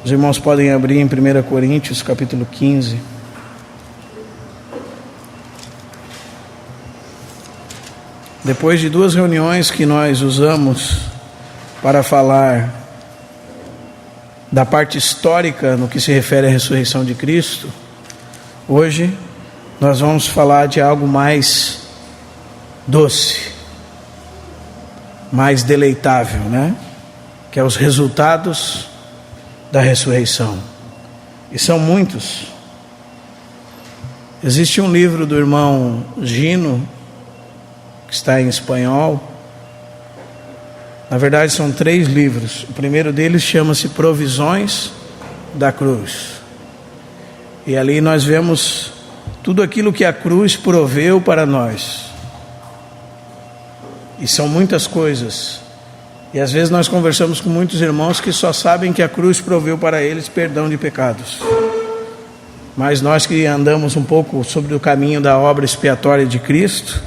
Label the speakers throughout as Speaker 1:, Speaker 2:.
Speaker 1: Os irmãos podem abrir em 1 Coríntios, capítulo 15. Depois de 2 reuniões que nós usamos para falar da parte histórica no que se refere à ressurreição de Cristo, hoje nós vamos falar de algo mais doce, mais deleitável, né? Que é os resultados da ressurreição. E são muitos. Existe um livro do irmão Gino, que está em espanhol. Na verdade são 3 livros. O primeiro deles chama-se Provisões da Cruz. E ali nós vemos tudo aquilo que a cruz proveu para nós. E são muitas coisas. E às vezes nós conversamos com muitos irmãos que só sabem que a cruz proveu para eles perdão de pecados. Mas nós que andamos um pouco sobre o caminho da obra expiatória de Cristo,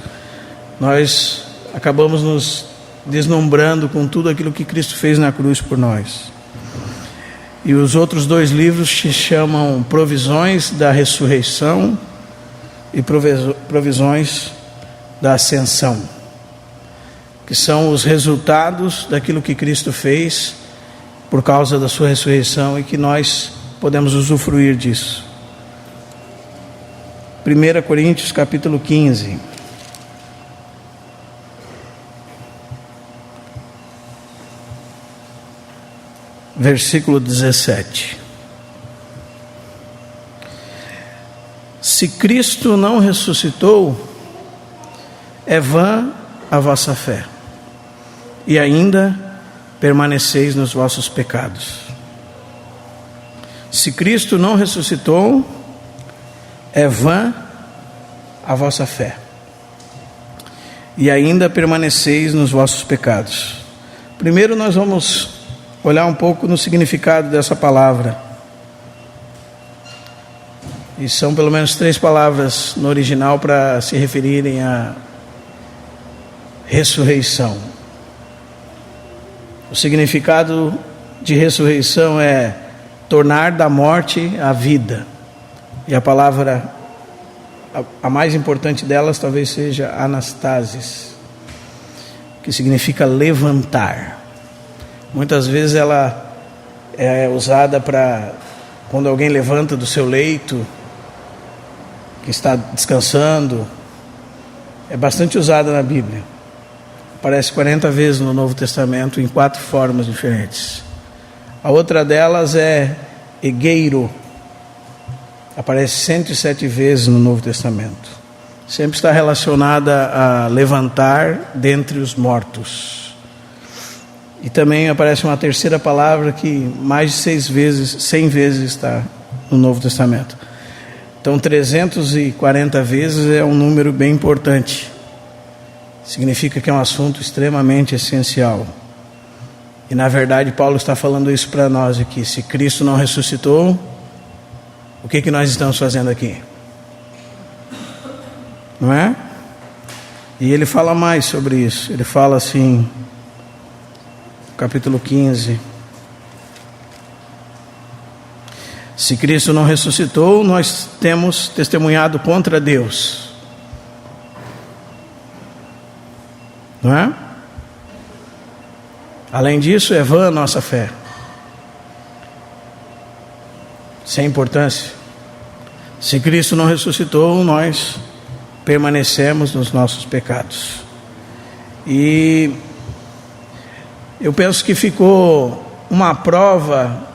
Speaker 1: nós acabamos nos deslumbrando com tudo aquilo que Cristo fez na cruz por nós. E os outros 2 livros se chamam Provisões da Ressurreição e Provisões da Ascensão, que são os resultados daquilo que Cristo fez por causa da sua ressurreição e que nós podemos usufruir disso. 1 Coríntios capítulo 15. Versículo 17. Se Cristo não ressuscitou, é vã a vossa fé, e ainda permaneceis nos vossos pecados. Se Cristo não ressuscitou, é vã a vossa fé, e ainda permaneceis nos vossos pecados. Primeiro nós vamos olhar um pouco no significado dessa palavra. E são pelo menos 3 palavras no original para se referirem à ressurreição. O significado de ressurreição é tornar da morte a vida. E a palavra, a mais importante delas talvez seja anastasis, que significa levantar. Muitas vezes ela é usada para quando alguém levanta do seu leito, que está descansando. É bastante usada na Bíblia. Aparece 40 vezes no Novo Testamento em 4 formas diferentes. A outra delas é egeiro. Aparece 107 vezes no Novo Testamento. Sempre está relacionada a levantar dentre os mortos. E também aparece uma terceira palavra que mais de 100 vezes está no Novo Testamento. Então 340 vezes é um número bem importante. Significa que é um assunto extremamente essencial. E na verdade Paulo está falando isso para nós aqui. Se Cristo não ressuscitou, o que nós estamos fazendo aqui? Não é? E ele fala mais sobre isso. Ele fala assim, capítulo 15. Se Cristo não ressuscitou, nós temos testemunhado contra Deus. Não é? Além disso, é vã a nossa fé. Sem importância. Se Cristo não ressuscitou, nós permanecemos nos nossos pecados. E eu penso que ficou uma prova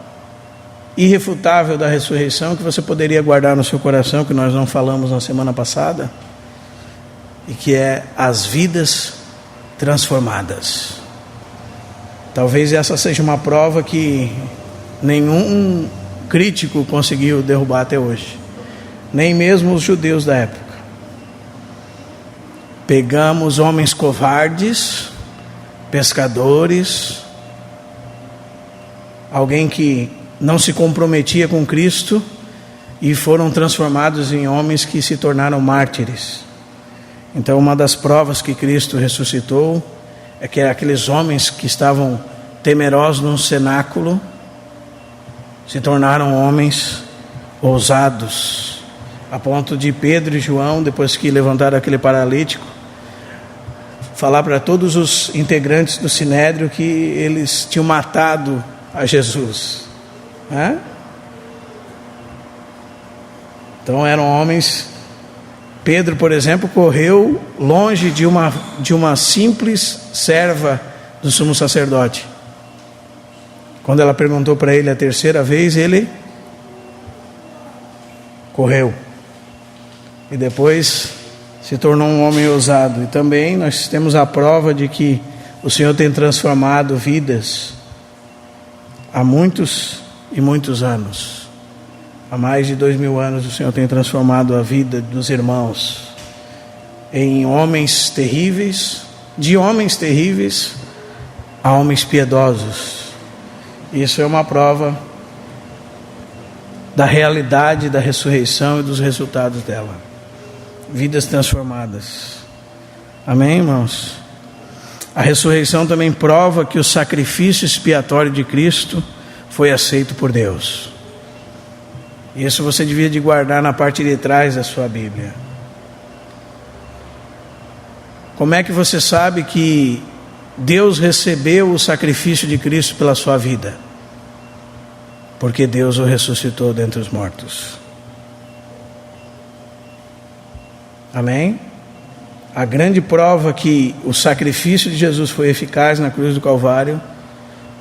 Speaker 1: irrefutável da ressurreição que você poderia guardar no seu coração, que nós não falamos na semana passada, e que é as vidas transformadas. Talvez essa seja uma prova que nenhum crítico conseguiu derrubar até hoje, nem mesmo os judeus da época. Pegamos homens covardes, pescadores, alguém que não se comprometia com Cristo, e foram transformados em homens que se tornaram mártires. Então uma das provas que Cristo ressuscitou é que aqueles homens que estavam temerosos num cenáculo se tornaram homens ousados, a ponto de Pedro e João, depois que levantaram aquele paralítico, falar para todos os integrantes do Sinédrio que eles tinham matado a Jesus. Então eram homens. Pedro, por exemplo, correu longe de uma simples serva do sumo sacerdote. Quando ela perguntou para ele a terceira vez, ele correu. E depois se tornou um homem ousado. E também nós temos a prova de que o Senhor tem transformado vidas há muitos e muitos anos. Há mais de 2000 anos o Senhor tem transformado a vida dos irmãos em homens terríveis, de homens terríveis a homens piedosos. Isso é uma prova da realidade da ressurreição e dos resultados dela. Vidas transformadas. Amém, irmãos? A ressurreição também prova que o sacrifício expiatório de Cristo foi aceito por Deus. Isso você devia de guardar na parte de trás da sua Bíblia. Como é que você sabe que Deus recebeu o sacrifício de Cristo pela sua vida? Porque Deus o ressuscitou dentre os mortos. Amém? A grande prova que o sacrifício de Jesus foi eficaz na cruz do Calvário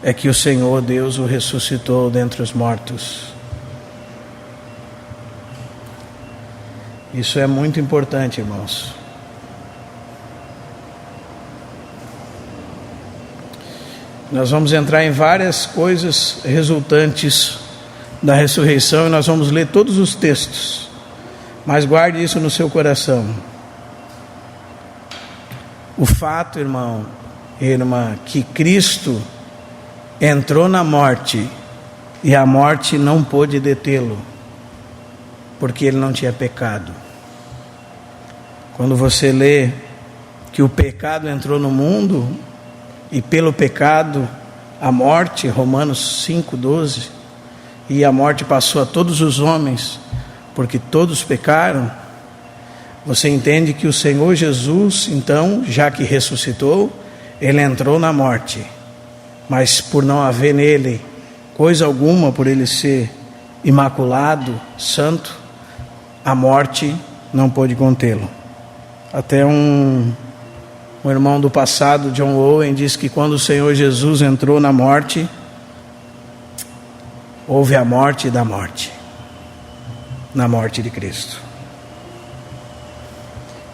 Speaker 1: é que o Senhor Deus o ressuscitou dentre os mortos. Isso é muito importante, irmãos. Nós vamos entrar em várias coisas resultantes da ressurreição e nós vamos ler todos os textos. Mas guarde isso no seu coração. O fato, irmão e irmã, que Cristo entrou na morte e a morte não pôde detê-lo, porque ele não tinha pecado. Quando você lê que o pecado entrou no mundo e pelo pecado a morte, Romanos 5:12, e a morte passou a todos os homens, porque todos pecaram, você entende que o Senhor Jesus, então, já que ressuscitou, ele entrou na morte, mas por não haver nele coisa alguma, por ele ser imaculado, santo, a morte não pôde contê-lo. Até um irmão do passado, John Owen, diz que quando o Senhor Jesus entrou na morte, houve a morte da morte, na morte de Cristo,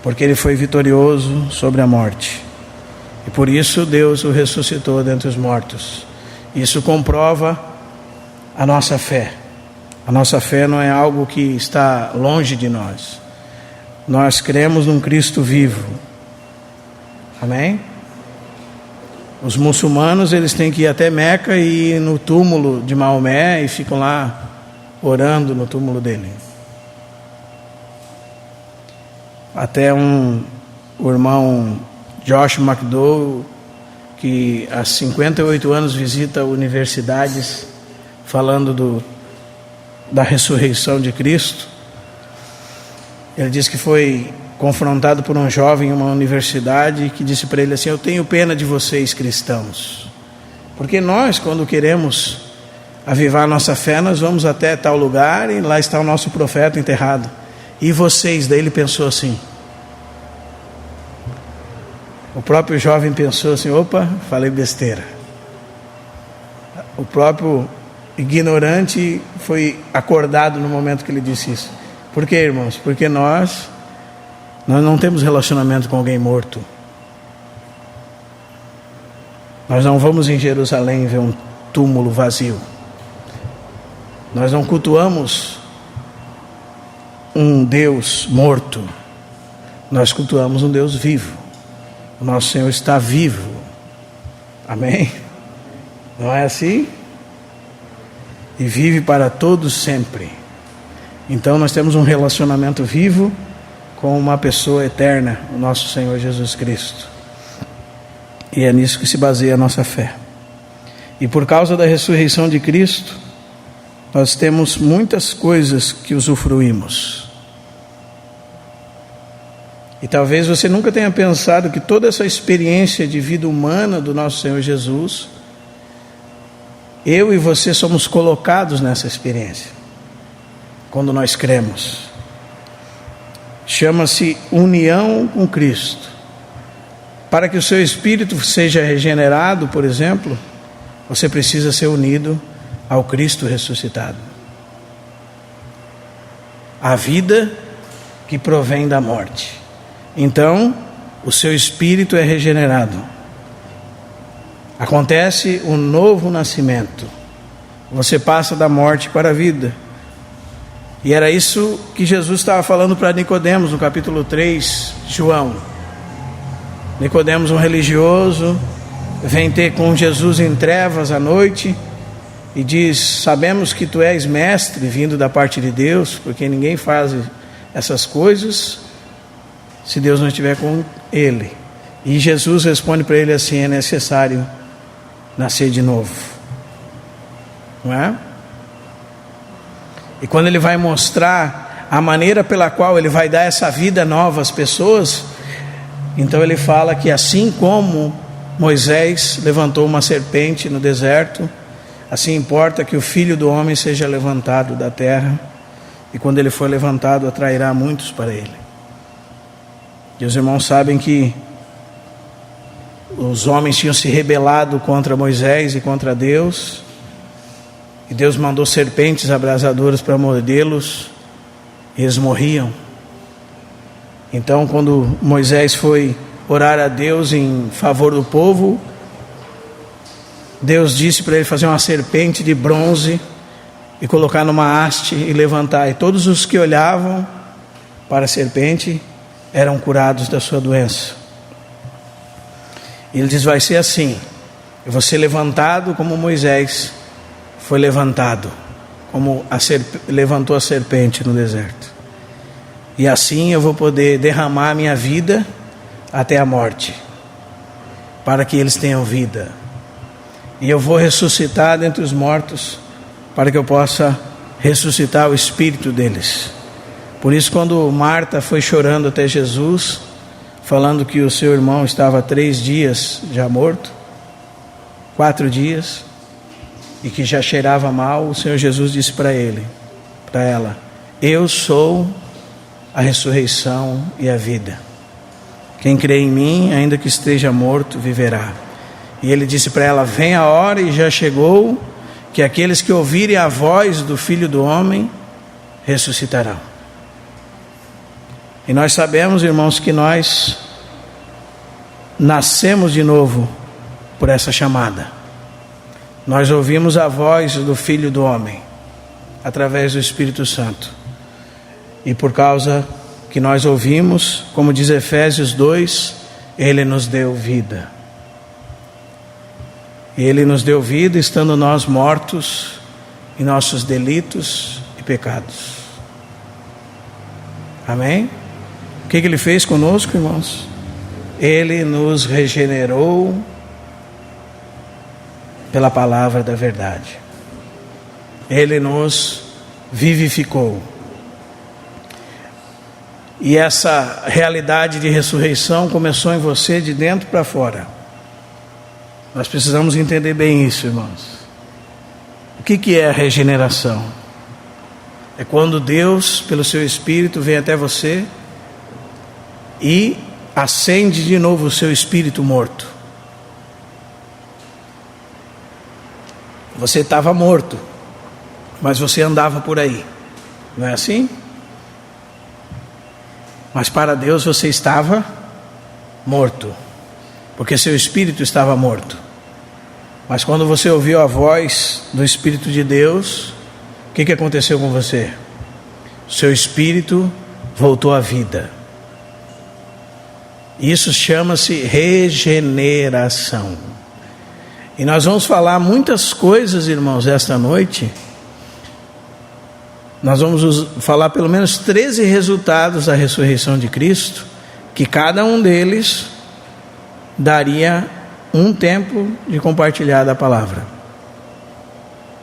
Speaker 1: porque ele foi vitorioso sobre a morte, e por isso Deus o ressuscitou dentre os mortos. Isso comprova a nossa fé. A nossa fé não é algo que está longe de nós. Nós cremos num Cristo vivo. Amém? Os muçulmanos, eles têm que ir até Meca e ir no túmulo de Maomé e ficam lá orando no túmulo dele. Até o irmão Josh McDowell, que há 58 anos visita universidades falando da ressurreição de Cristo. Ele diz que foi confrontado por um jovem em uma universidade que disse para ele assim: eu tenho pena de vocês cristãos, porque nós, quando queremos avivar a nossa fé, nós vamos até tal lugar e lá está o nosso profeta enterrado, e vocês? Daí ele pensou assim, o próprio jovem pensou assim: opa, falei besteira. O próprio ignorante foi acordado no momento que ele disse isso. Por quê, irmãos? Porque nós não temos relacionamento com alguém morto. Nós não vamos em Jerusalém ver um túmulo vazio. Nós não cultuamos um Deus morto. Nós cultuamos um Deus vivo. O nosso Senhor está vivo. Amém? Não é assim? E vive para todos sempre. Então nós temos um relacionamento vivo com uma pessoa eterna, o nosso Senhor Jesus Cristo. E é nisso que se baseia a nossa fé. E por causa da ressurreição de Cristo, nós temos muitas coisas que usufruímos. E talvez você nunca tenha pensado que toda essa experiência de vida humana do nosso Senhor Jesus, eu e você somos colocados nessa experiência, quando nós cremos. Chama-se união com Cristo. Para que o seu espírito seja regenerado, por exemplo, você precisa ser unido ao Cristo ressuscitado. A vida que provém da morte. Então, o seu espírito é regenerado. Acontece um novo nascimento. Você passa da morte para a vida. E era isso que Jesus estava falando para Nicodemos no capítulo 3, João. Nicodemos, um religioso, vem ter com Jesus em trevas à noite e diz: sabemos que tu és mestre vindo da parte de Deus, porque ninguém faz essas coisas se Deus não estiver com ele. E Jesus responde para ele assim: é necessário nascer de novo, não é? E quando ele vai mostrar a maneira pela qual ele vai dar essa vida nova às pessoas, então ele fala que assim como Moisés levantou uma serpente no deserto, assim importa que o Filho do Homem seja levantado da terra, e quando ele for levantado atrairá muitos para ele. E os irmãos sabem que os homens tinham se rebelado contra Moisés e contra Deus, e Deus mandou serpentes abrasadoras para mordê-los, e eles morriam. Então, quando Moisés foi orar a Deus em favor do povo, Deus disse para ele fazer uma serpente de bronze e colocar numa haste e levantar, e todos os que olhavam para a serpente eram curados da sua doença. E ele diz: vai ser assim, eu vou ser levantado como Moisés foi levantado, como levantou a serpente no deserto. E assim eu vou poder derramar a minha vida até a morte, para que eles tenham vida. E eu vou ressuscitar dentre os mortos, para que eu possa ressuscitar o espírito deles. Por isso, quando Marta foi chorando até Jesus, falando que o seu irmão estava há 3 dias já morto, 4 dias, e que já cheirava mal, o Senhor Jesus disse para ela: eu sou a ressurreição e a vida. Quem crê em mim, ainda que esteja morto, viverá. E ele disse para ela: vem a hora, e já chegou, que aqueles que ouvirem a voz do Filho do Homem ressuscitarão. E nós sabemos, irmãos, que nós nascemos de novo por essa chamada. Nós ouvimos a voz do Filho do Homem através do Espírito Santo. E por causa que nós ouvimos, como diz Efésios 2, Ele nos deu vida. Ele nos deu vida estando nós mortos em nossos delitos e pecados. Amém? O que Ele fez conosco, irmãos? Ele nos regenerou pela palavra da verdade. Ele nos vivificou. E essa realidade de ressurreição começou em você de dentro para fora. Nós precisamos entender bem isso, irmãos. O que é a regeneração? É quando Deus, pelo seu Espírito, vem até você e acende de novo o seu espírito morto. Você estava morto, mas você andava por aí, não é assim? Mas para Deus você estava morto, porque seu espírito estava morto. Mas quando você ouviu a voz do Espírito de Deus, o que aconteceu com você? Seu espírito voltou à vida. Isso chama-se regeneração. E nós vamos falar muitas coisas, irmãos, esta noite. Nós vamos falar pelo menos 13 resultados da ressurreição de Cristo, que cada um deles daria um tempo de compartilhar da palavra.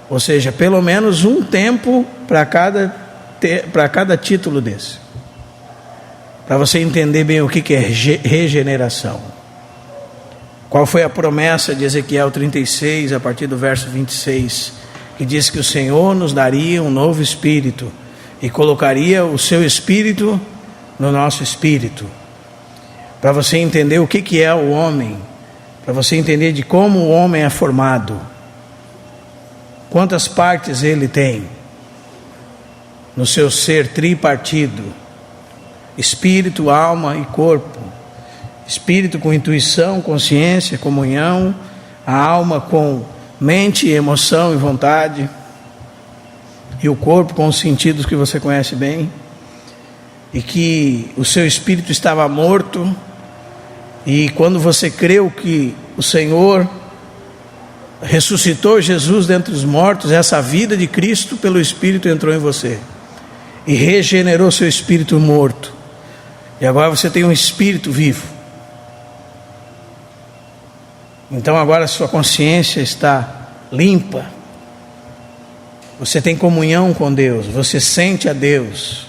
Speaker 1: Ou seja, pelo menos um tempo para cada título desse. Para você entender bem o que é regeneração. Qual foi a promessa de Ezequiel 36, a partir do verso 26, que diz que o Senhor nos daria um novo espírito e colocaria o seu espírito no nosso espírito. Para você entender o que é o homem, para você entender de como o homem é formado, quantas partes ele tem no seu ser tripartido: espírito, alma e corpo. Espírito com intuição, consciência, comunhão, a alma com mente, emoção e vontade, e o corpo com os sentidos que você conhece bem, e que o seu espírito estava morto, e quando você creu que o Senhor ressuscitou Jesus dentre os mortos, essa vida de Cristo pelo Espírito entrou em você e regenerou seu espírito morto, e agora você tem um espírito vivo. Então agora sua consciência está limpa, você tem comunhão com Deus, você sente a Deus,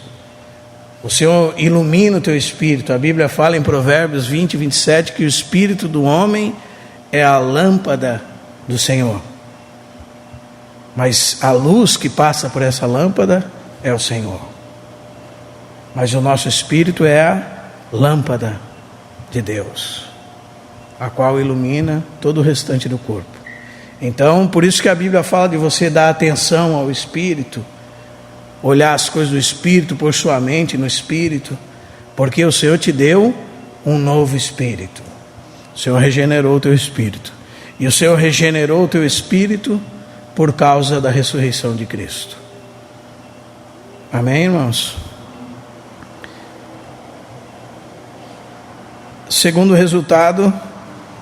Speaker 1: o Senhor ilumina o teu espírito. A Bíblia fala em Provérbios 20, 27 que o espírito do homem é a lâmpada do Senhor, mas a luz que passa por essa lâmpada é o Senhor. Mas o nosso espírito é a lâmpada de Deus, a qual ilumina todo o restante do corpo. Então, por isso que a Bíblia fala de você dar atenção ao Espírito, olhar as coisas do Espírito, pôr sua mente no Espírito, porque o Senhor te deu um novo Espírito. O Senhor regenerou o teu Espírito, e o Senhor regenerou o teu Espírito por causa da ressurreição de Cristo. Amém, irmãos? Segundo resultado,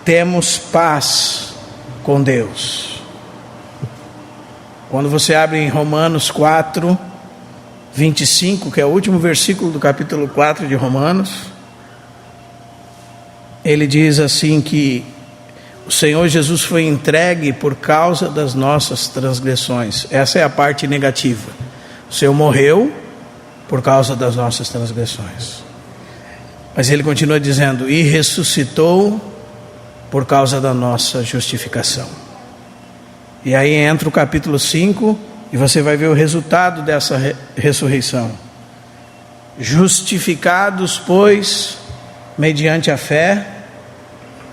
Speaker 1: temos paz com Deus. Quando você abre em Romanos 4, 25, que é o último versículo do capítulo 4 de Romanos, ele diz assim que o Senhor Jesus foi entregue por causa das nossas transgressões. Essa é a parte negativa. O Senhor morreu por causa das nossas transgressões. Mas ele continua dizendo, e ressuscitou por causa da nossa justificação. E aí entra o capítulo 5 e você vai ver o resultado dessa ressurreição. Justificados, pois, mediante a fé,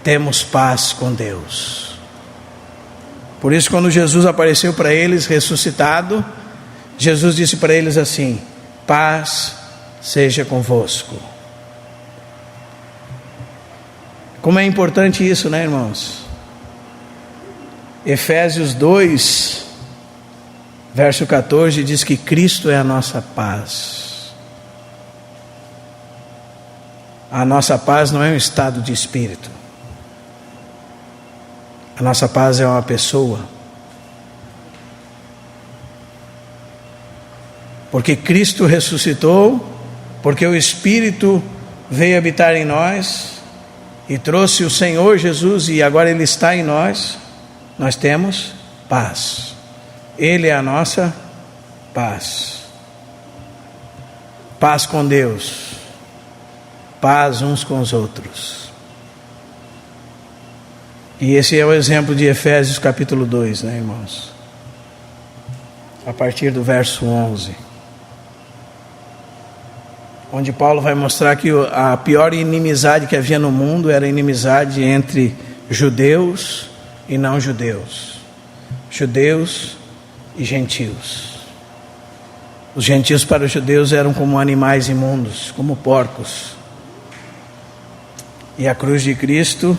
Speaker 1: temos paz com Deus. Por isso, quando Jesus apareceu para eles ressuscitado, Jesus disse para eles assim: paz seja convosco. Como é importante isso, né, irmãos? Efésios 2, verso 14, diz que Cristo é a nossa paz. A nossa paz não é um estado de espírito. A nossa paz é uma pessoa. Porque Cristo ressuscitou, porque o Espírito veio habitar em nós, e trouxe o Senhor Jesus, e agora Ele está em nós, nós temos paz. Ele é a nossa paz. Paz com Deus, paz uns com os outros. E esse é o exemplo de Efésios capítulo 2, né, irmãos? A partir do verso 11. Onde Paulo vai mostrar que a pior inimizade que havia no mundo era a inimizade entre judeus e não judeus, judeus e gentios. Os gentios para os judeus eram como animais imundos, como porcos. E a cruz de Cristo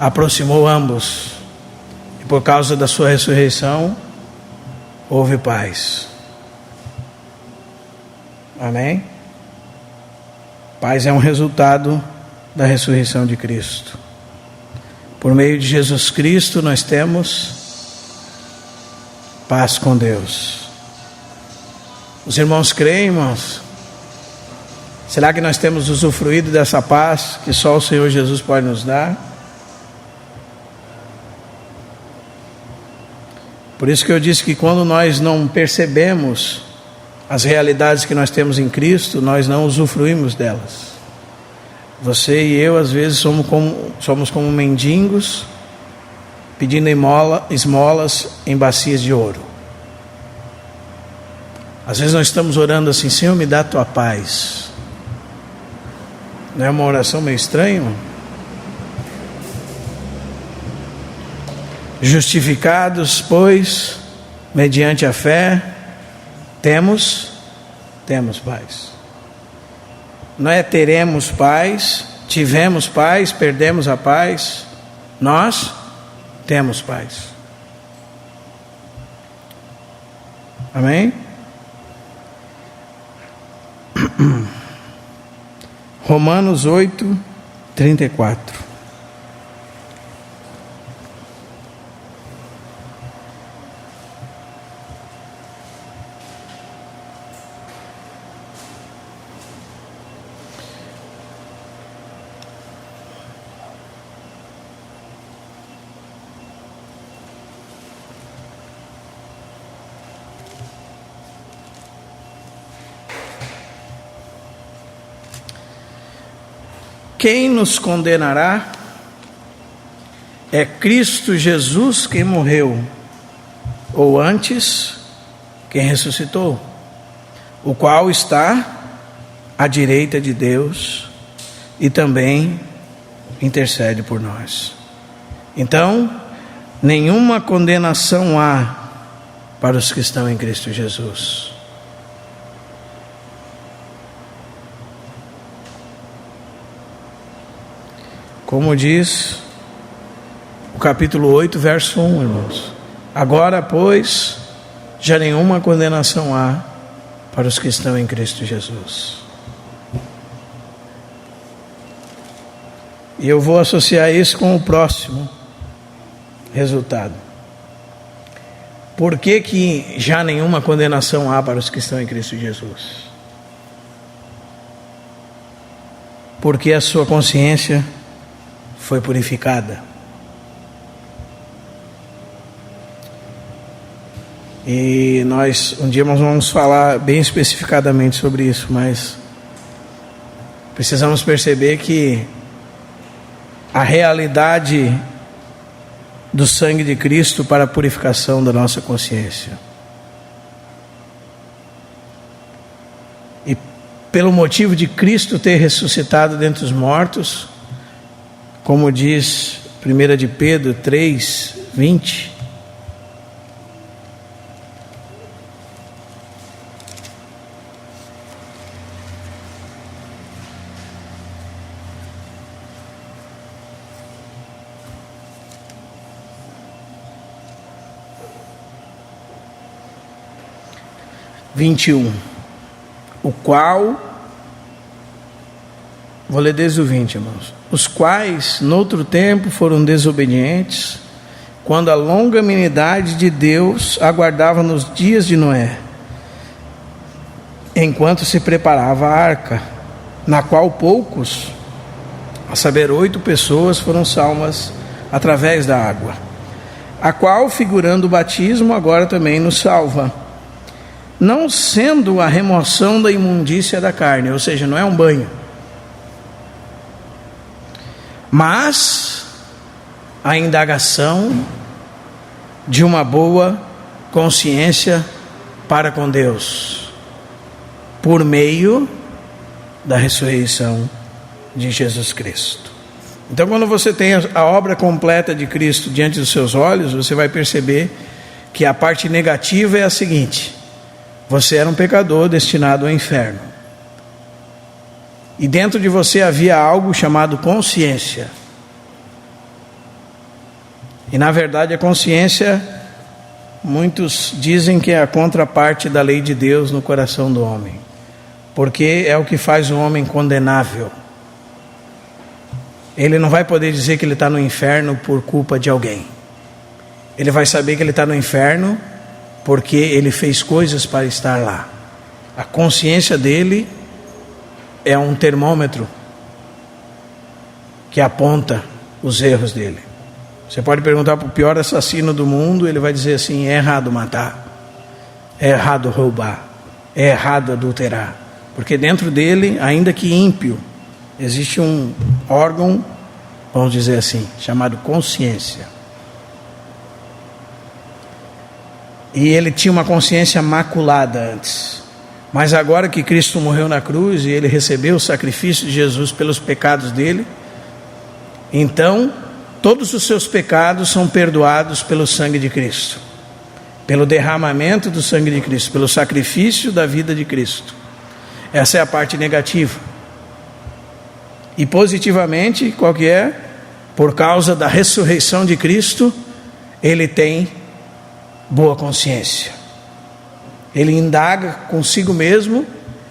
Speaker 1: aproximou ambos, e por causa da sua ressurreição houve paz. Amém? Paz é um resultado da ressurreição de Cristo. Por meio de Jesus Cristo nós temos paz com Deus. Os irmãos creem, irmãos? Será que nós temos usufruído dessa paz que só o Senhor Jesus pode nos dar? Por isso que eu disse que quando nós não percebemos as realidades que nós temos em Cristo, nós não usufruímos delas. Você e eu, às vezes, somos como mendigos pedindo esmolas em bacias de ouro. Às vezes nós estamos orando assim: Senhor, me dá a tua paz. Não é uma oração meio estranha? Justificados, pois, mediante a fé, temos paz. Não é teremos paz, tivemos paz, perdemos a paz. Nós temos paz. Amém? Romanos 8, 34. Quem nos condenará? É Cristo Jesus quem morreu, ou antes, quem ressuscitou, o qual está à direita de Deus e também intercede por nós. Então, nenhuma condenação há para os que estão em Cristo Jesus. Como diz o capítulo 8, verso 1, irmãos. Agora, pois, já nenhuma condenação há para os que estão em Cristo Jesus. E eu vou associar isso com o próximo resultado. Por que já nenhuma condenação há para os que estão em Cristo Jesus? Porque a sua consciência foi purificada. E um dia nós vamos falar bem especificadamente sobre isso, mas precisamos perceber que a realidade do sangue de Cristo para a purificação da nossa consciência. E pelo motivo de Cristo ter ressuscitado dentre os mortos, como diz 1 de Pedro 3, 20, o qual, vou ler desde o 20, irmãos. Os quais, noutro tempo, foram desobedientes, quando a longanimidade de Deus aguardava nos dias de Noé, enquanto se preparava a arca, na qual poucos, a saber 8 pessoas, foram salvas através da água, a qual, figurando o batismo, agora também nos salva, não sendo a remoção da imundícia da carne, ou seja, não é um banho, mas a indagação de uma boa consciência para com Deus, por meio da ressurreição de Jesus Cristo. Então, quando você tem a obra completa de Cristo diante dos seus olhos, você vai perceber que a parte negativa é a seguinte: você era um pecador destinado ao inferno, e dentro de você havia algo chamado consciência. E na verdade a consciência, muitos dizem que é a contraparte da lei de Deus no coração do homem, porque é o que faz o homem condenável. Ele não vai poder dizer que ele está no inferno por culpa de alguém. Ele vai saber que ele está no inferno porque ele fez coisas para estar lá. A consciência dele é um termômetro que aponta os erros dele. Você pode perguntar para o pior assassino do mundo, ele vai dizer assim: é errado matar, é errado roubar, é errado adulterar. Porque dentro dele, ainda que ímpio, existe um órgão, vamos dizer assim, chamado consciência. E ele tinha uma consciência maculada antes. Mas agora que Cristo morreu na cruz e ele recebeu o sacrifício de Jesus pelos pecados dele, então todos os seus pecados são perdoados pelo sangue de Cristo, pelo derramamento do sangue de Cristo, pelo sacrifício da vida de Cristo. Essa é a parte negativa. E positivamente, qual que é? Por causa da ressurreição de Cristo, ele tem boa consciência. Ele indaga consigo mesmo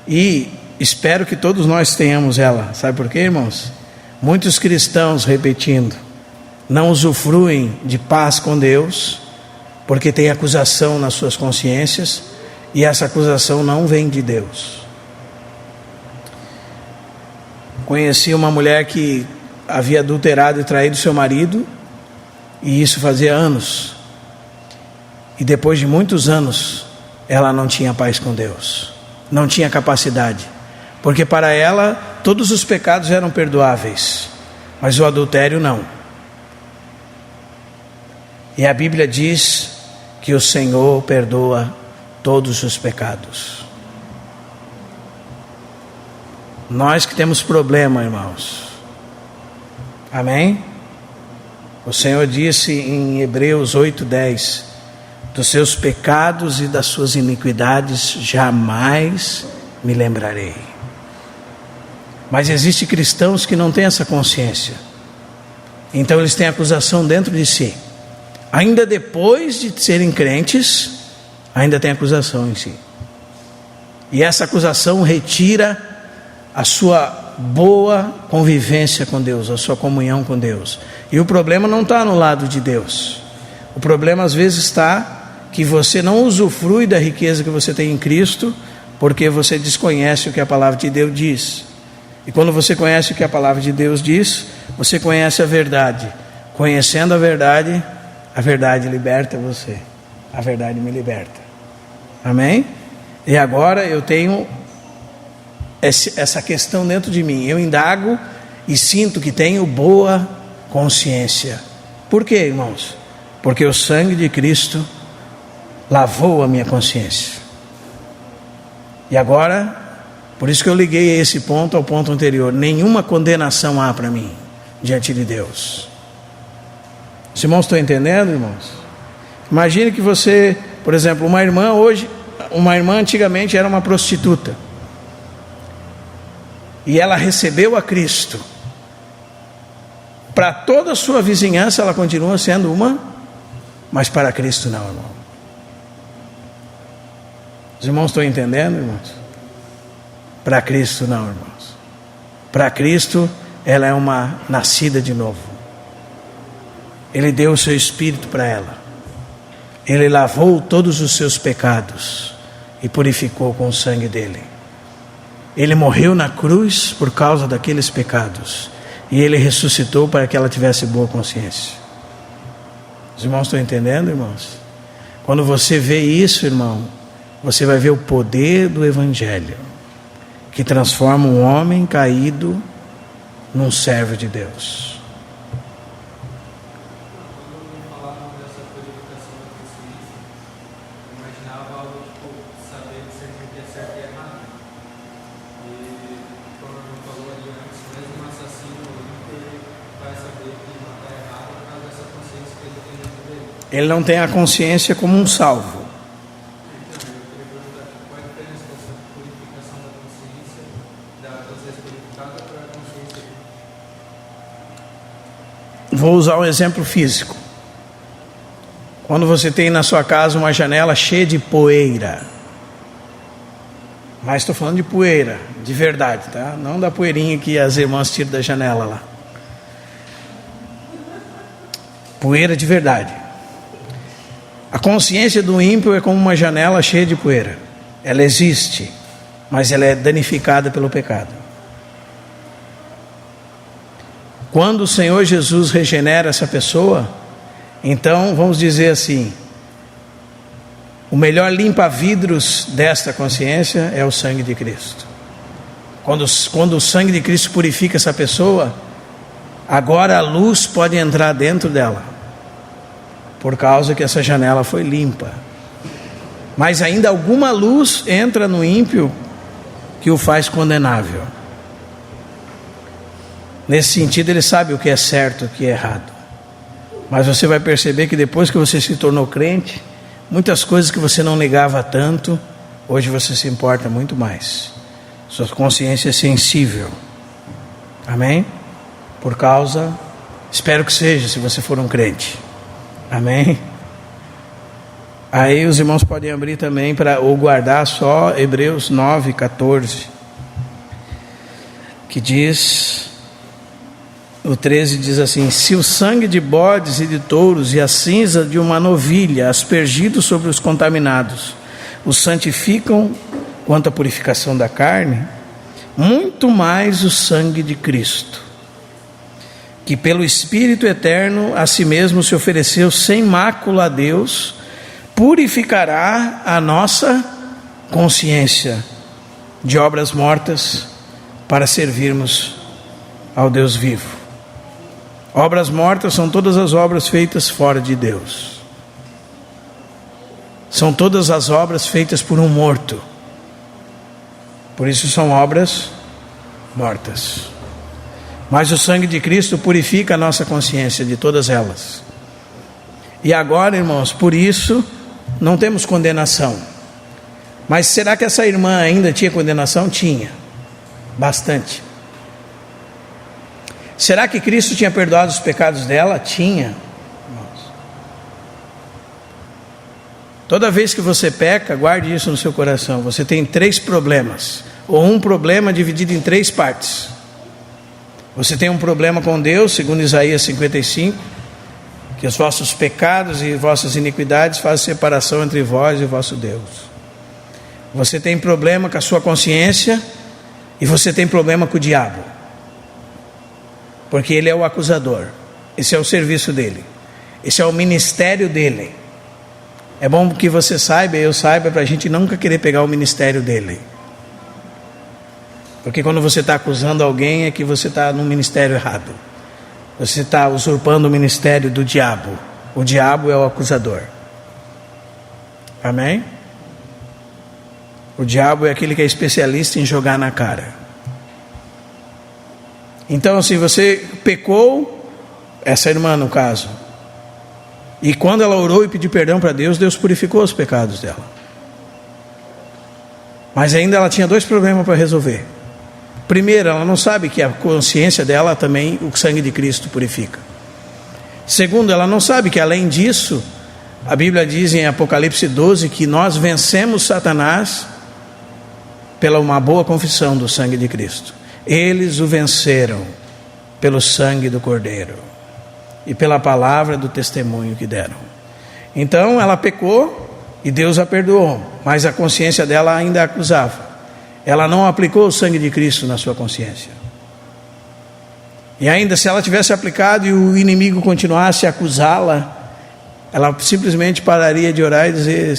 Speaker 1: e espero que todos nós tenhamos ela. Sabe por quê, irmãos? Muitos cristãos, repetindo, não usufruem de paz com Deus, porque tem acusação nas suas consciências, e essa acusação não vem de Deus. Conheci uma mulher que havia adulterado e traído seu marido, e isso fazia anos. E depois de muitos anos, ela não tinha paz com Deus, não tinha capacidade, porque para ela todos os pecados eram perdoáveis, mas o adultério não. E a Bíblia diz que o Senhor perdoa todos os pecados. Nós que temos problema, irmãos. Amém? O Senhor disse em Hebreus 8:10: dos seus pecados e das suas iniquidades jamais me lembrarei. Mas existem cristãos que não têm essa consciência. Então eles têm acusação dentro de si. Ainda depois de serem crentes, ainda tem acusação em si. E essa acusação retira a sua boa convivência com Deus, a sua comunhão com Deus. E o problema não está no lado de Deus. O problema às vezes está que você não usufrui da riqueza que você tem em Cristo, porque você desconhece o que a palavra de Deus diz. E quando você conhece o que a palavra de Deus diz, você conhece a verdade. Conhecendo a verdade liberta você. A verdade me liberta. Amém? E agora eu tenho essa questão dentro de mim. Eu indago e sinto que tenho boa consciência. Por quê, irmãos? Porque o sangue de Cristo lavou a minha consciência. E agora, por isso que eu liguei esse ponto ao ponto anterior. Nenhuma condenação há para mim diante de Deus. Os irmãos estão entendendo, irmãos? Imagine que você, por exemplo, uma irmã antigamente era uma prostituta. E ela recebeu a Cristo. Para toda a sua vizinhança ela continua sendo uma, mas para Cristo não, irmão. Os irmãos estão entendendo, irmãos? Para Cristo não, irmãos. Para Cristo ela é uma nascida de novo. Ele deu o seu Espírito para ela. Ele lavou todos os seus pecados e purificou com o sangue dele. Ele morreu na cruz por causa daqueles pecados. E ele ressuscitou para que ela tivesse boa consciência. Os irmãos estão entendendo, irmãos? Quando você vê isso, irmão, você vai ver o poder do Evangelho, que transforma um homem caído num servo de Deus. Ele não tem a consciência como um salvo. Vou usar um exemplo físico. Quando você tem na sua casa uma janela cheia de poeira, mas estou falando de poeira, de verdade, tá? Não da poeirinha que as irmãs tiram da janela lá. Poeira de verdade. A consciência do ímpio é como uma janela cheia de poeira. Ela existe, mas ela é danificada pelo pecado. Quando o Senhor Jesus regenera essa pessoa, Então, vamos dizer assim, o melhor limpa-vidros desta consciência é o sangue de Cristo. Quando o sangue de Cristo purifica essa pessoa, agora a luz pode entrar dentro dela, por causa que essa janela foi limpa. Mas ainda alguma luz entra no ímpio que o faz condenável. Nesse sentido, ele sabe o que é certo e o que é errado. Mas você vai perceber que depois que você se tornou crente, muitas coisas que você não negava tanto, hoje você se importa muito mais. Sua consciência é sensível. Amém? Por causa, espero que seja, se você for um crente. Amém? Aí os irmãos podem abrir também ou guardar só Hebreus 9:14, que diz, o 13 diz assim: se o sangue de bodes e de touros e a cinza de uma novilha aspergido sobre os contaminados os santificam quanto à purificação da carne, muito mais o sangue de Cristo, que pelo Espírito eterno a si mesmo se ofereceu sem mácula a Deus, purificará a nossa consciência de obras mortas para servirmos ao Deus vivo. Obras mortas são todas as obras feitas fora de Deus. São todas as obras feitas por um morto. Por isso são obras mortas. Mas o sangue de Cristo purifica a nossa consciência de todas elas. E agora, irmãos, por isso não temos condenação. Mas será que essa irmã ainda tinha condenação? Tinha, bastante. Será que Cristo tinha perdoado os pecados dela? Tinha, irmãos. Toda vez que você peca, guarde isso no seu coração. Você tem 3 problemas, ou um problema dividido em 3 partes. Você tem um problema com Deus, segundo Isaías 55, que os vossos pecados e vossas iniquidades fazem separação entre vós e o vosso Deus. Você tem problema com a sua consciência, e você tem problema com o diabo, porque ele é o acusador. Esse é o serviço dele, esse é o ministério dele. É bom que você saiba, eu saiba, para a gente nunca querer pegar o ministério dele. Porque quando você está acusando alguém, é que você está no ministério errado. Você está usurpando o ministério do diabo. O diabo é o acusador. Amém? O diabo é aquele que é especialista em jogar na cara. Então, se você pecou, essa irmã no caso, e quando ela orou e pediu perdão para Deus, Deus purificou os pecados dela. Mas ainda ela tinha 2 problemas para resolver. Primeiro, ela não sabe que a consciência dela também, o sangue de Cristo purifica. Segundo, ela não sabe que além disso, a Bíblia diz em Apocalipse 12 que nós vencemos Satanás pela uma boa confissão do sangue de Cristo. Eles o venceram pelo sangue do Cordeiro e pela palavra do testemunho que deram. Então ela pecou e Deus a perdoou, mas a consciência dela ainda a acusava. Ela não aplicou o sangue de Cristo na sua consciência. E ainda, se ela tivesse aplicado e o inimigo continuasse a acusá-la, ela simplesmente pararia de orar e dizer,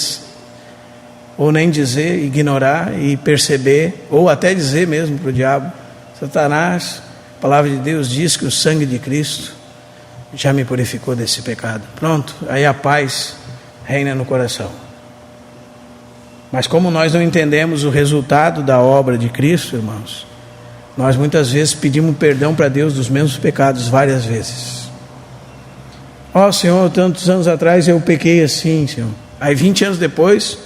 Speaker 1: ou nem dizer, ignorar e perceber, ou até dizer mesmo para o diabo: Satanás, a palavra de Deus diz que o sangue de Cristo já me purificou desse pecado. Pronto, aí a paz reina no coração. Mas como nós não entendemos o resultado da obra de Cristo, irmãos, nós muitas vezes pedimos perdão para Deus dos mesmos pecados várias vezes. Ó Senhor, tantos anos atrás eu pequei assim, Senhor. Aí 20 anos depois,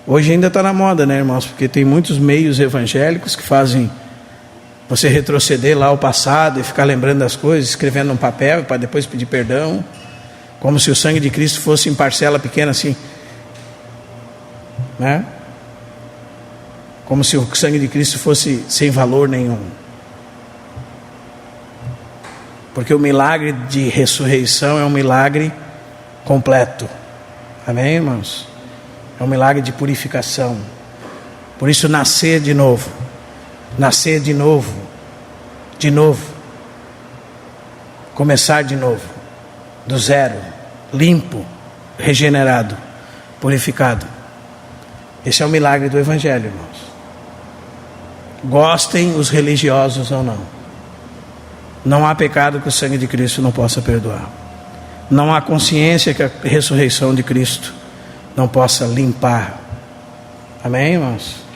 Speaker 1: hoje ainda está na moda, né, irmãos? Porque tem muitos meios evangélicos que fazem você retroceder lá ao passado e ficar lembrando das coisas, escrevendo num papel para depois pedir perdão, como se o sangue de Cristo fosse em parcela pequena assim, né? Como se o sangue de Cristo fosse sem valor nenhum. Porque o milagre de ressurreição é um milagre completo. Amém, irmãos? É um milagre de purificação. Por isso, nascer de novo. Nascer de novo. De novo. Começar de novo. Do zero. limpo, regenerado, purificado. Esse é o milagre do Evangelho, irmãos. Gostem os religiosos ou não. Não há pecado que o sangue de Cristo não possa perdoar. Não há consciência que a ressurreição de Cristo não possa limpar. Amém, irmãos?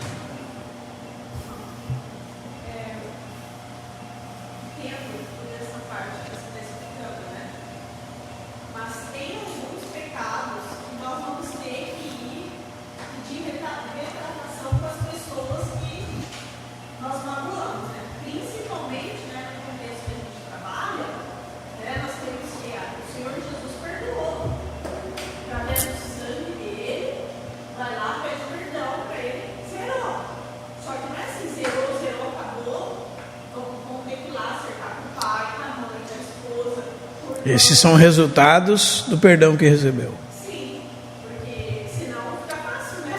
Speaker 1: Esses são resultados do perdão que recebeu.
Speaker 2: Sim, porque senão fica fácil, né?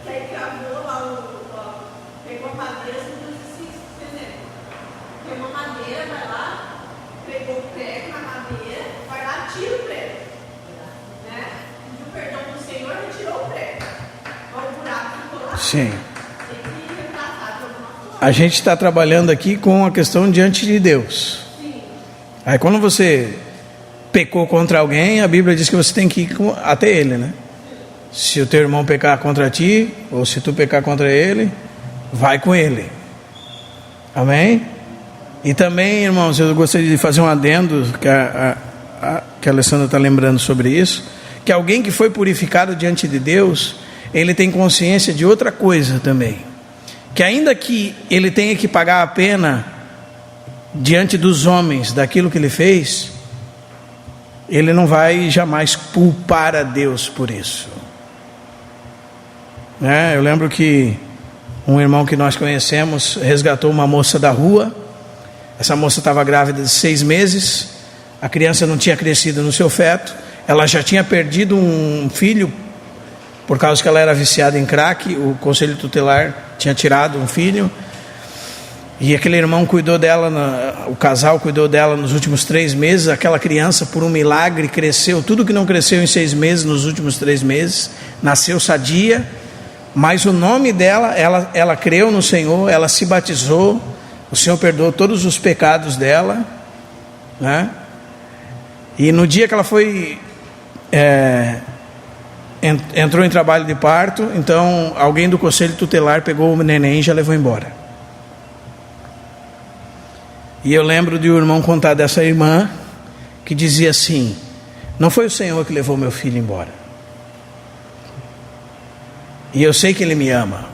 Speaker 2: Que aí gravou lá, pegou a madeira, pegou a madeira, vai lá, pegou o prego na madeira, vai lá, tira o prego, né? E o perdão do Senhor retirou o prego. Olha o buraco que ficou lá.
Speaker 1: Sim. A gente está trabalhando aqui com a questão diante de Deus. Aí quando você pecou contra alguém, a Bíblia diz que você tem que ir até ele, né? Se o teu irmão pecar contra ti, ou se tu pecar contra ele, vai com ele. Amém? E também, irmãos, eu gostaria de fazer um adendo, que a Alessandra está lembrando sobre isso, que alguém que foi purificado diante de Deus, ele tem consciência de outra coisa também, que ainda que ele tenha que pagar a pena diante dos homens daquilo que ele fez, ele não vai jamais culpar a Deus por isso. Eu lembro que um irmão que nós conhecemos resgatou uma moça da rua. Essa moça estava grávida de 6 meses, a criança não tinha crescido no seu feto, ela já tinha perdido um filho por causa que ela era viciada em crack. O conselho tutelar tinha tirado um filho. E aquele irmão cuidou dela, o casal cuidou dela nos últimos 3 meses. Aquela criança, por um milagre, cresceu. Tudo que não cresceu em 6 meses, nos últimos 3 meses, nasceu sadia. Mas o nome dela, ela creu no Senhor, ela se batizou. O Senhor perdoou todos os pecados dela, né? E no dia que ela foi, entrou em trabalho de parto, então alguém do conselho tutelar pegou o neném e já levou embora. E eu lembro de um irmão contar dessa irmã, que dizia assim: não foi o Senhor que levou meu filho embora, e eu sei que Ele me ama,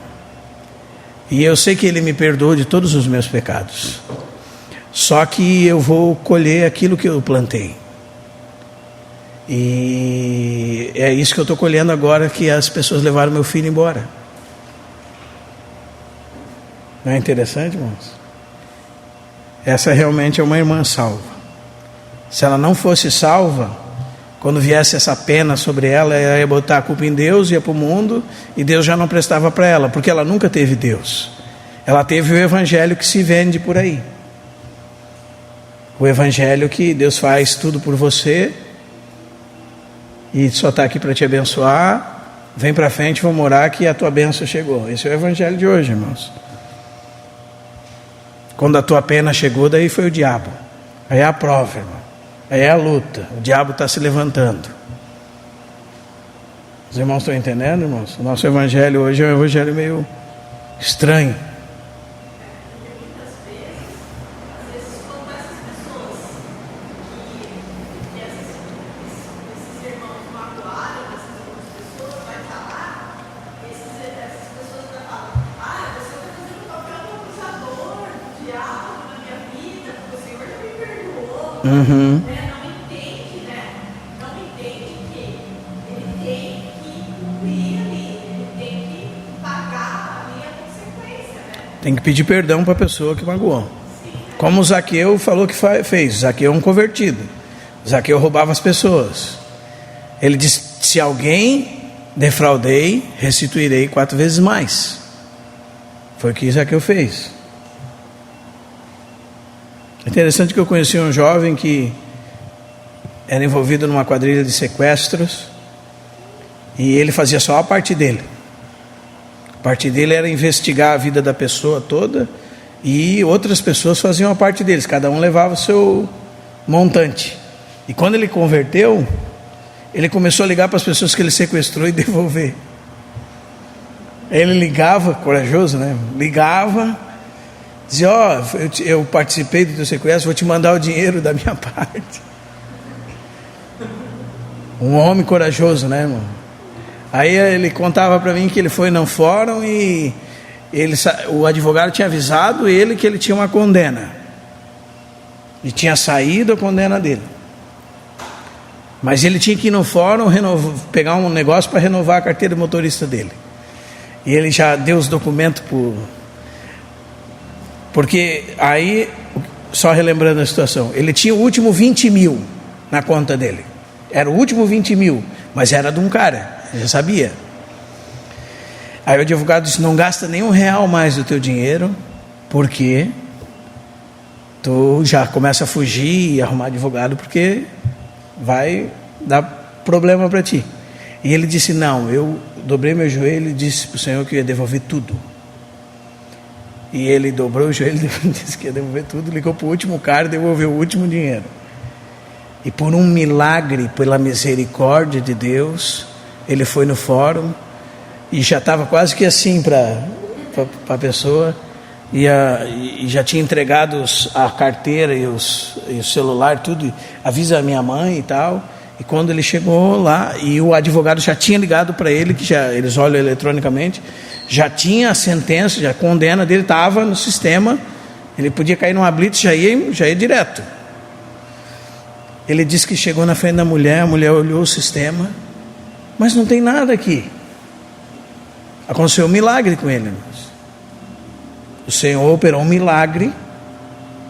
Speaker 1: e eu sei que Ele me perdoou de todos os meus pecados, só que eu vou colher aquilo que eu plantei, e é isso que eu estou colhendo agora, que as pessoas levaram meu filho embora. Não é interessante, irmãos? Essa realmente é uma irmã salva. Se ela não fosse salva, quando viesse essa pena sobre ela, ela ia botar a culpa em Deus, ia para o mundo, e Deus já não prestava para ela, porque ela nunca teve Deus. Ela teve o evangelho que se vende por aí. O evangelho que Deus faz tudo por você, e só está aqui para te abençoar. Vem para frente, vamos orar que a tua bênção chegou. Esse é o evangelho de hoje, irmãos. Quando a tua pena chegou, daí foi o diabo. Aí é a prova, irmão. Aí é a luta. O diabo está se levantando. Os irmãos estão entendendo, irmãos? O nosso evangelho hoje é um evangelho meio estranho.
Speaker 2: Não entende, né? Não entende que ele tem que cumprir ali, ele tem que pagar ali a consequência, né?
Speaker 1: Tem que pedir perdão para a pessoa que magoou. Como o Zaqueu falou que fez. Zaqueu é um convertido. Zaqueu roubava as pessoas. Ele disse: se alguém defraudei, restituirei 4 vezes mais. Foi o que Zaqueu fez. Interessante que eu conheci um jovem que era envolvido numa quadrilha de sequestros, e ele fazia só a parte dele. A parte dele era investigar a vida da pessoa toda, e outras pessoas faziam a parte deles, cada um levava o seu montante. E quando ele converteu, ele começou a ligar para as pessoas que ele sequestrou e devolver. Ele ligava, corajoso, né? Ligava, dizia: ó, eu participei do teu sequestro, vou te mandar o dinheiro da minha parte. Um homem corajoso, né, irmão? Aí ele contava para mim que ele foi no fórum e o advogado tinha avisado ele que ele tinha uma condena, e tinha saído a condena dele, mas ele tinha que ir no fórum pegar um negócio para renovar a carteira de motorista dele. E ele já deu os documentos porque aí, só relembrando a situação, ele tinha o último 20 mil na conta dele. Era o último 20 mil, mas era de um cara, ele já sabia. Aí o advogado disse: não gasta nem R$1 mais do teu dinheiro, porque tu já começa a fugir e arrumar advogado, porque vai dar problema para ti. E ele disse: não, eu dobrei meu joelho e disse para o Senhor que eu ia devolver tudo. E ele dobrou o joelho e disse que ia devolver tudo, ligou para o último cara e devolveu o último dinheiro. E por um milagre, pela misericórdia de Deus, ele foi no fórum e já estava quase que assim para a pessoa, e já tinha entregado a carteira e o celular, tudo, avisa a minha mãe e tal. E quando ele chegou lá, e o advogado já tinha ligado para ele, que eles olham eletronicamente, já tinha a sentença, já a condena dele estava no sistema, ele podia cair numa blitz, já ia direto. Ele disse que chegou na frente da mulher, a mulher olhou o sistema, mas não tem nada aqui. Aconteceu um milagre com ele, irmãos. O Senhor operou um milagre,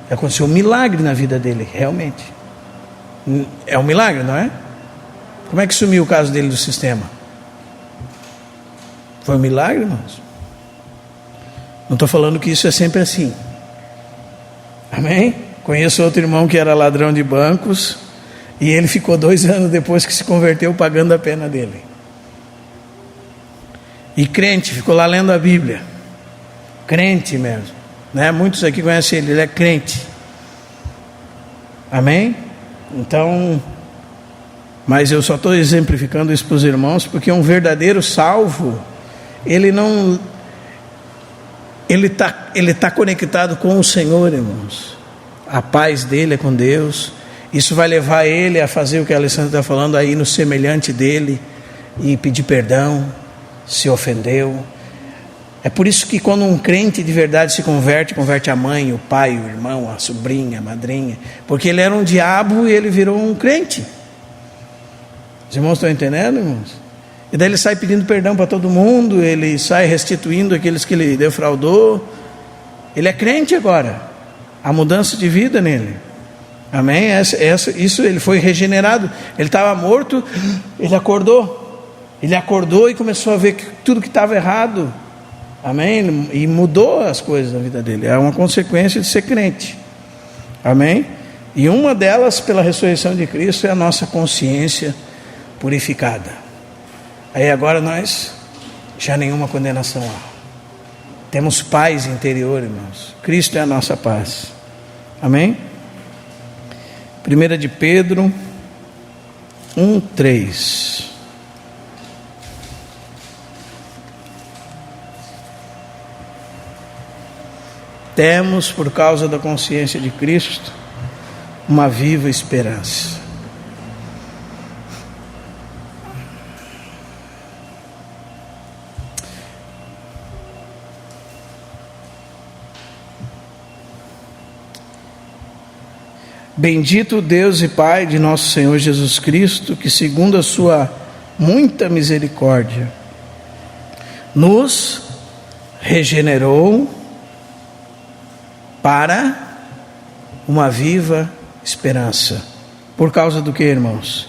Speaker 1: aconteceu um milagre na vida dele, realmente. É um milagre, não é? Como é que sumiu o caso dele do sistema? Foi um milagre, irmãos? Não estou falando que isso é sempre assim. Amém? Conheço outro irmão que era ladrão de bancos, e ele ficou 2 anos depois que se converteu pagando a pena dele. E crente, ficou lá lendo a Bíblia. Crente mesmo, né? Muitos aqui conhecem ele é crente. Amém? Então, mas eu só estou exemplificando isso para os irmãos, porque um verdadeiro salvo, ele está conectado com o Senhor, irmãos. A paz dele é com Deus. Isso vai levar ele a fazer o que a Alessandra está falando, a ir no semelhante dele e pedir perdão se ofendeu. É por isso que quando um crente de verdade se converte a mãe, o pai, o irmão, a sobrinha, a madrinha, porque ele era um diabo e ele virou um crente. Os irmãos estão entendendo, irmãos? E daí ele sai pedindo perdão para todo mundo, ele sai restituindo aqueles que ele defraudou. Ele é crente agora. Há mudança de vida nele. Amém? Isso, ele foi regenerado. Ele estava morto, ele acordou. Ele acordou e começou a ver tudo que estava errado. Amém? E mudou as coisas na vida dele. É uma consequência de ser crente. Amém? E uma delas, pela ressurreição de Cristo, é a nossa consciência purificada. Aí agora nós, já nenhuma condenação há. Temos paz interior, irmãos. Cristo é a nossa paz. Amém? 1 de Pedro 1:3. Temos, por causa da consciência de Cristo, uma viva esperança. Bendito Deus e Pai de nosso Senhor Jesus Cristo, que segundo a sua muita misericórdia, nos regenerou para uma viva esperança. Por causa do que, irmãos?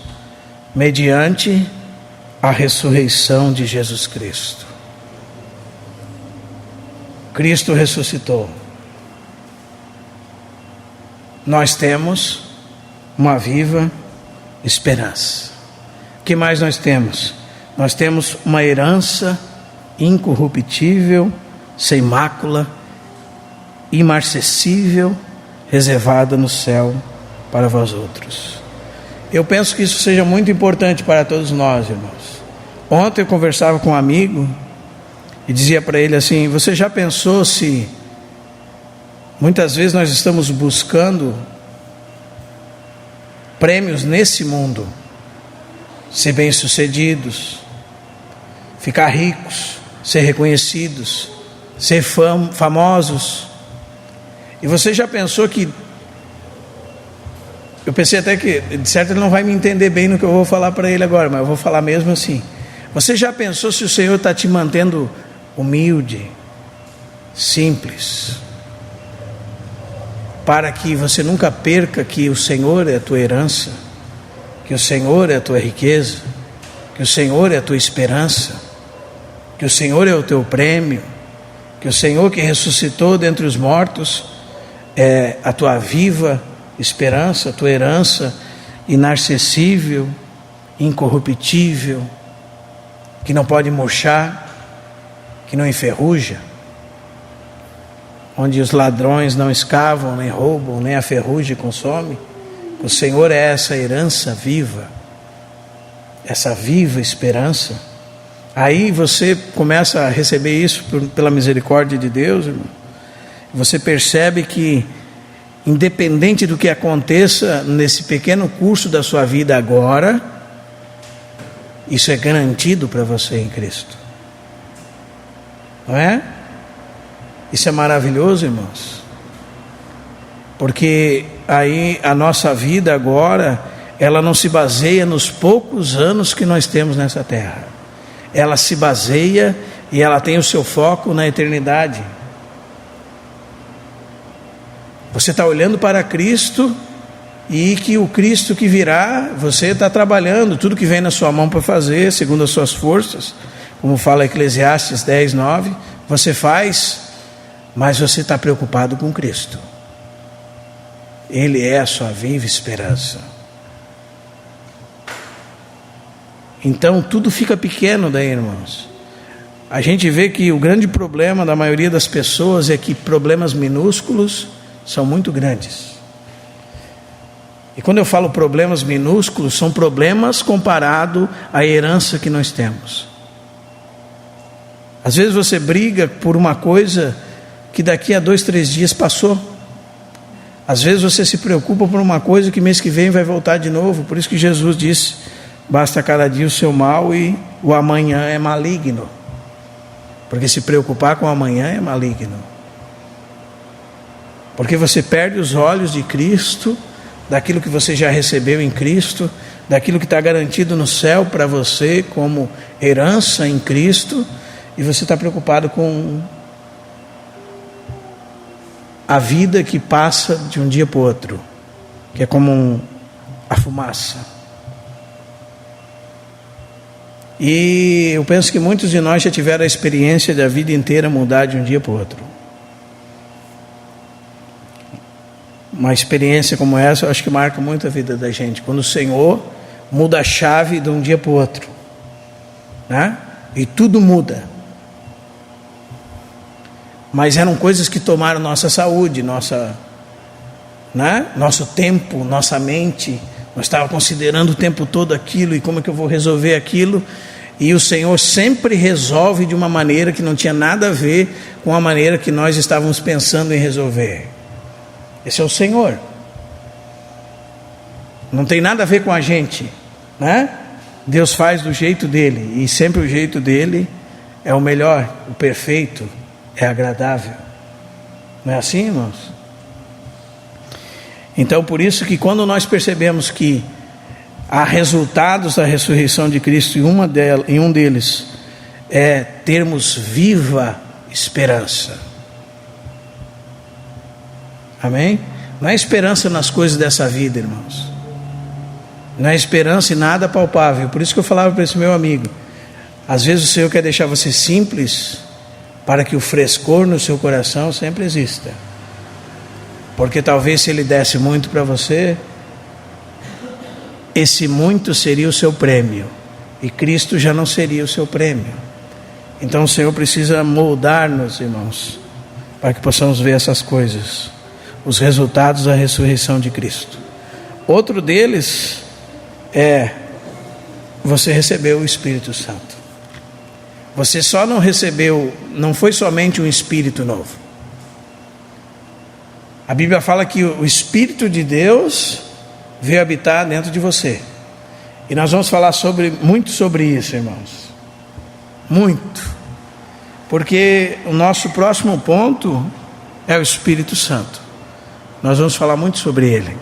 Speaker 1: Mediante a ressurreição de Jesus Cristo. Cristo ressuscitou. Nós temos uma viva esperança. O que mais nós temos? Nós temos uma herança incorruptível, sem mácula, imarcessível, reservada no céu para vós outros. Eu penso que isso seja muito importante para todos nós, irmãos. Ontem eu conversava com um amigo e dizia para ele assim: você já pensou se muitas vezes nós estamos buscando prêmios nesse mundo, ser bem-sucedidos, ficar ricos, ser reconhecidos, ser famosos? E você já pensou que, eu pensei até que de certo ele não vai me entender bem no que eu vou falar para ele agora, mas eu vou falar mesmo assim. Você já pensou se o Senhor está te mantendo humilde, simples, para que você nunca perca que o Senhor é a tua herança, que o Senhor é a tua riqueza, que o Senhor é a tua esperança, que o Senhor é o teu prêmio, que o Senhor que ressuscitou dentre os mortos é a tua viva esperança, a tua herança inacessível, incorruptível, que não pode murchar, que não enferruja, onde os ladrões não escavam, nem roubam, nem a ferrugem consome. O Senhor é essa herança viva, essa viva esperança. Aí você começa a receber isso pela misericórdia de Deus, irmão. Você percebe que, independente do que aconteça nesse pequeno curso da sua vida agora, isso é garantido para você em Cristo, não é? Isso é maravilhoso, irmãos, porque aí a nossa vida agora, ela não se baseia nos poucos anos que nós temos nessa terra, ela se baseia e ela tem o seu foco na eternidade. Você está olhando para Cristo, e que o Cristo que virá, você está trabalhando, tudo que vem na sua mão para fazer, segundo as suas forças, como fala Eclesiastes 10:9, você faz, mas você está preocupado com Cristo. Ele é a sua viva esperança. Então tudo fica pequeno daí, irmãos. A gente vê que o grande problema da maioria das pessoas é que problemas minúsculos são muito grandes. E quando eu falo problemas minúsculos, são problemas comparado à herança que nós temos. Às vezes você briga por uma coisa que daqui a 2, 3 dias passou. Às vezes você se preocupa por uma coisa que mês que vem vai voltar de novo. Por isso que Jesus disse: basta cada dia o seu mal e o amanhã é maligno. Porque se preocupar com o amanhã é maligno. Porque você perde os olhos de Cristo, daquilo que você já recebeu em Cristo, daquilo que está garantido no céu para você como herança em Cristo, e você está preocupado com a vida que passa de um dia para o outro, que é como a fumaça. E eu penso que muitos de nós já tiveram a experiência da vida inteira mudar de um dia para o outro. Uma experiência como essa, eu acho que marca muito a vida da gente, quando o Senhor muda a chave de um dia para o outro, né? E tudo muda. Mas eram coisas que tomaram nossa saúde, nosso tempo, nossa mente. Nós estávamos considerando o tempo todo aquilo, e como é que eu vou resolver aquilo? E o Senhor sempre resolve de uma maneira que não tinha nada a ver com a maneira que nós estávamos pensando em resolver. Esse é o Senhor. Não tem nada a ver com a gente, né? Deus faz do jeito dele, e sempre o jeito dele é o melhor, o perfeito, é agradável. Não é assim, irmãos? Então, por isso que quando nós percebemos que há resultados da ressurreição de Cristo, e um deles é termos viva esperança. Amém? Não é esperança nas coisas dessa vida, irmãos. Não é esperança em nada palpável. Por isso que eu falava para esse meu amigo, às vezes o Senhor quer deixar você simples, para que o frescor no seu coração sempre exista. Porque talvez se Ele desse muito para você, esse muito seria o seu prêmio, e Cristo já não seria o seu prêmio. Então o Senhor precisa moldar-nos, irmãos, para que possamos ver essas coisas, os resultados da ressurreição de Cristo. Outro deles é: você recebeu o Espírito Santo. Você só não recebeu, não foi somente um Espírito novo. A Bíblia fala que o Espírito de Deus veio habitar dentro de você. E nós vamos falar muito sobre isso, irmãos. Muito. Porque o nosso próximo ponto é o Espírito Santo. Nós vamos falar muito sobre ele.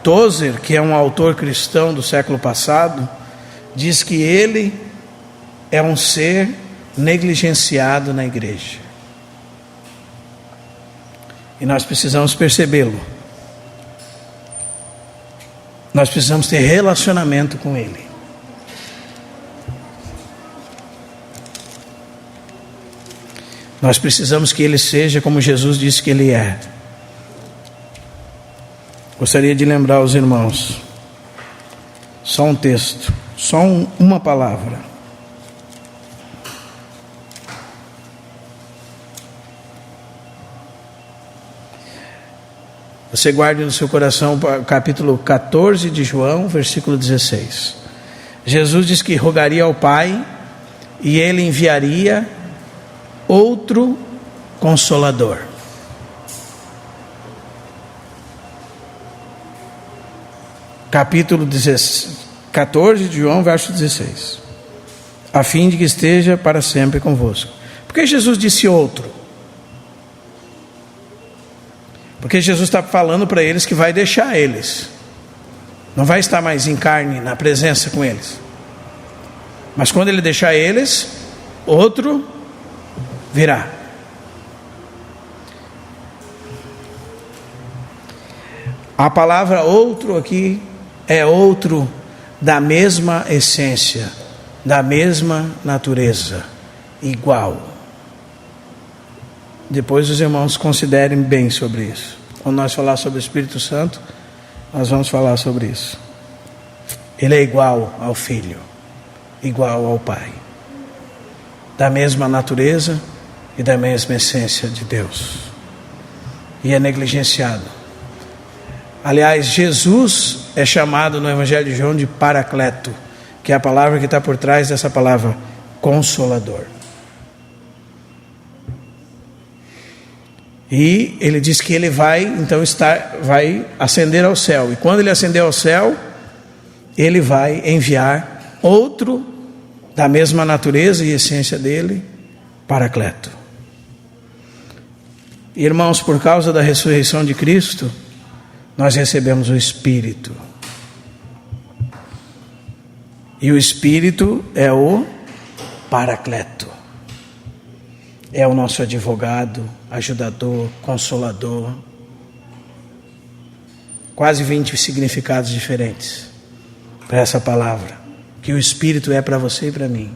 Speaker 1: Tozer, que é um autor cristão do século passado, diz que ele é um ser negligenciado na igreja. E nós precisamos percebê-lo. Nós precisamos ter relacionamento com ele. Nós precisamos que ele seja como Jesus disse que ele é. Gostaria de lembrar aos irmãos, só um texto, só uma palavra. Você guarde no seu coração o capítulo 14 de João, versículo 16. Jesus diz que rogaria ao Pai e ele enviaria outro Consolador. Capítulo 14 de João, verso 16. A fim de que esteja para sempre convosco. Por que Jesus disse outro? Porque Jesus está falando para eles que vai deixar eles. Não vai estar mais em carne, na presença com eles. Mas quando ele deixar eles, outro virá. A palavra outro aqui é outro da mesma essência, da mesma natureza, igual. Depois os irmãos considerem bem sobre isso. Quando nós falar sobre o Espírito Santo, nós vamos falar sobre isso. Ele é igual ao Filho, igual ao Pai, da mesma natureza e da mesma essência de Deus, e é negligenciado. Aliás, Jesus é chamado no Evangelho de João de Paracleto, que é a palavra que está por trás dessa palavra, Consolador. E ele diz que ele vai ascender ao céu. E quando ele ascender ao céu, ele vai enviar outro da mesma natureza e essência dele, Paracleto. Irmãos, por causa da ressurreição de Cristo, nós recebemos o Espírito. E o Espírito é o Paracleto. É o nosso advogado, ajudador, consolador. Quase 20 significados diferentes para essa palavra, que o Espírito é para você e para mim.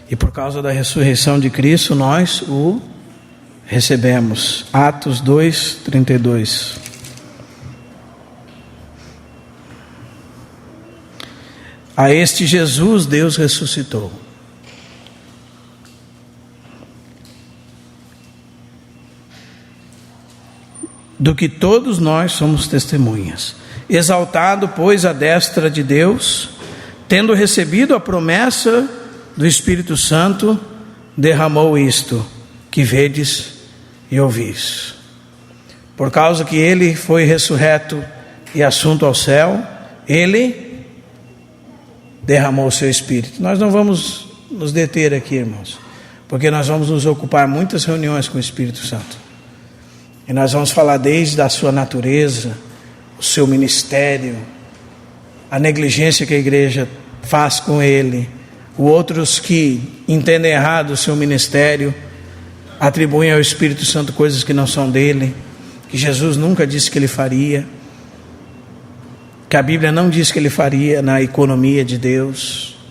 Speaker 1: E por causa da ressurreição de Cristo, nós o recebemos. Atos 2:32. A este Jesus Deus ressuscitou, do que todos nós somos testemunhas. Exaltado, pois, à destra de Deus, tendo recebido a promessa do Espírito Santo, derramou isto que vedes e ouvis. Por causa que ele foi ressurreto e assunto ao céu, ele derramou o seu Espírito. Nós não vamos nos deter aqui, irmãos, porque nós vamos nos ocupar muitas reuniões com o Espírito Santo. E nós vamos falar desde a sua natureza, o seu ministério, a negligência que a igreja faz com ele, outros que entendem errado o seu ministério, atribuem ao Espírito Santo coisas que não são dele, que Jesus nunca disse que ele faria, que a Bíblia não diz que ele faria na economia de Deus.